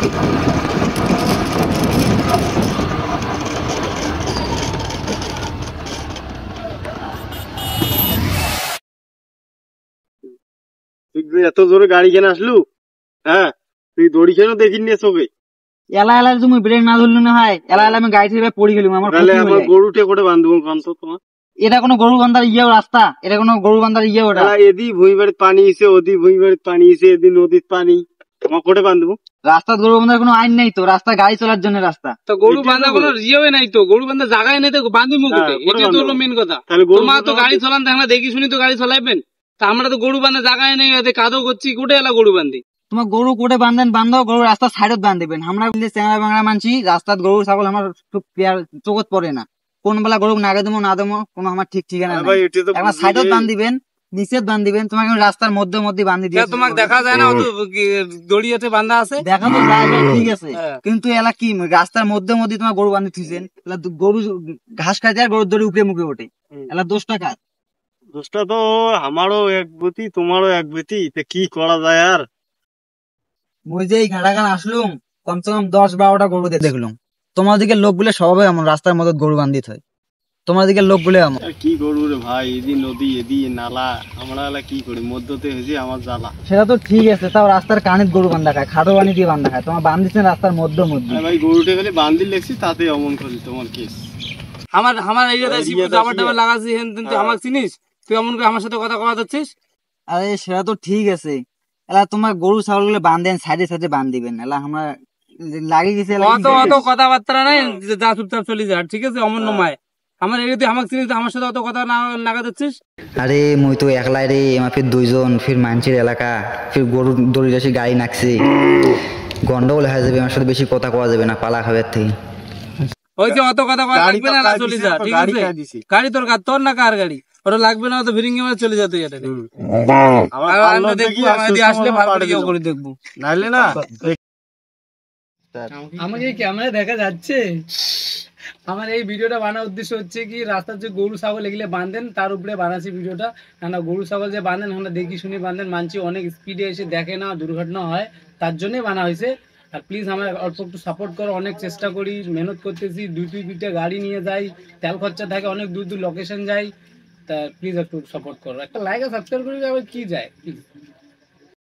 তুই এত জোরে গাড়ি কেন আসলু? হ্যাঁ, তুই দড়ি কেন দেখিনি চোখে? এলা এলা তুমি ব্রেক না ধরলে না হয়, এলা এলা আমি গাড়ি থেকে পড়ে গেলাম, আমার তাহলে আমার গরুটে করে বান্ধবো কান্ত তোমার। এটা কোনো গরু বান্ধার ইয়েও রাস্তা? এটা কোনো গরু বান্ধার ইয়ে? ওটা এদি ভুঁই বাড়িতে পানি এসে, ওদি ভুঁই বাড়িতে পানি এসে, এদি নদীর পানি, তোমার কোটে বান্ধবো? রাস্তার গরু বান্ধার কোনো আইন নাই তো, রাস্তা গাড়ি চলার জন্য রাস্তা। তো গরু বান্ধা কোনো ইয়েও নাই তো, গরু বান্ধা জায়গায় নেই তো বান্ধি মুখে, এটা তো হলো মেন কথা। তোমার তো গাড়ি চলান দেখ না, দেখি শুনি তো গাড়ি চলাইবেন। তা আমরা তো গরু বান্ধা জায়গায় নেই, কাদো করছি, কোটে এলা গরু বান্ধি? তোমার গরু কোটে বান্ধেন বান্ধব, গরু রাস্তার সাইডত বান্ধিবেন। আমরা চেংড়া বাংলা মানছি, রাস্তার গরু ছাগল আমার চোখত পড়ে না। কোন বেলা গরু নাগে দেবো না দেবো কোনো আমার ঠিক ঠিকানা নাই। একবার সাইডত বান্ধিবেন, নিচে বান্ধিবেন, তোমাকে রাস্তার মধ্যে মধ্যে বান্ধি দিয়ে। তোমাকে দেখা যায় না দড়িয়াতে বান্ধা আছে? দেখা তো যায়, ঠিক আছে, কিন্তু এলা কি রাস্তার মধ্যে মধ্যে তোমার গরু বান্ধি থুইছেন? গরু ঘাস খাইতে আর গরুর দড়ি উপরে মুখে ওঠে, এলা দোষটা কার? দোষটা তো আমারও এক বেতি, তোমারও এক বেতি, কি করা যায় আর? ওই যে এই ঘাটাঘাট আসলুম, কমসে কম 10-12টা গরু দেখলাম। তোমার দিকে লোকগুলো স্বভাবে এমন, রাস্তার মধ্যে গরু বান্ধিত হয়। তোমার দিকে লোকগুলো এমন। কি করবো রে ভাই, এদি নদী এদি নালা, আমরা কি করি মধ্যতে হয়েছে আমার জ্বালা। সেটা তো ঠিক আছে, তাও রাস্তার কানিত গরু বান্ধা খায়, খাটো পানি দিয়ে বান্ধা খায়, তোমার বান্ধিছেন রাস্তার মধ্যে মধ্যে। ভাই গরুটা খালি বান্ধি লেগছি, তাতে অমন করি তোমার কেস। আমার জাবার লাগাচ্ছি, আমার চিনিস তুই অমন করে আমার সাথে কথা কথা যাচ্ছিস? আরে সেটা তো ঠিক আছে, এলা তোমার গরু ছাগল গুলো বান্ধেন সাইডে সাইডে বান্ধিবেন, এলা আমরা লাগে গেছে। অত কথাবার্তা নাই, যা চুপচাপ চলে যা, ঠিক আছে? অমন নয় আমার এই আমাকে চিনিস, আমার সাথে অত কথা না লাগা যাচ্ছিস। আরে মুই তো একলাই রে, আমার ফির দুইজন, ফির মানছির এলাকা, ফির গরু দড়ি রাশি গাড়ি নাকছে, গন্ডগোল হয়ে যাবে, আমার সাথে বেশি কথা কওয়া যাবে না, পালা খাবার থেকে। ওই যে অত কথা লাগবে না, চলে যা, ঠিক আছে? গাড়ি তোর তোর না কার গাড়ি, ওটা লাগবে না, তো ভিরিঙ্গি মানে চলে যা তুই। এটা দেখবো আসলে ভালো করে দেখবো, নাইলে না। আমাকে ক্যামেরা দেখা যাচ্ছে। আমার এই ভিডিওটা বানানোর উদ্দেশ্য হচ্ছে কি, রাস্তার যে গরু ছাগল এগুলো বাঁধেন তার উপরে বানাচ্ছি ভিডিওটা। কেন গরু ছাগল যে বাঁধেন আমরা দেখি শুনি বাঁধেন, মানছি অনেক স্পিডে এসে দেখে না, দুর্ঘটনা হয়, তার জন্যই বানা হয়েছে। আর প্লিজ আমার অল্প একটু সাপোর্ট করো, অনেক চেষ্টা করি, মেহনত করতেছি, দুইটা গাড়ি নিয়ে যাই, তেল খরচা থাকে, অনেক দূর দূর লোকেশন যাই, তা প্লিজ একটু সাপোর্ট করো, একটা লাইক আর সাবস্ক্রাইব করে কি যায় প্লিজ।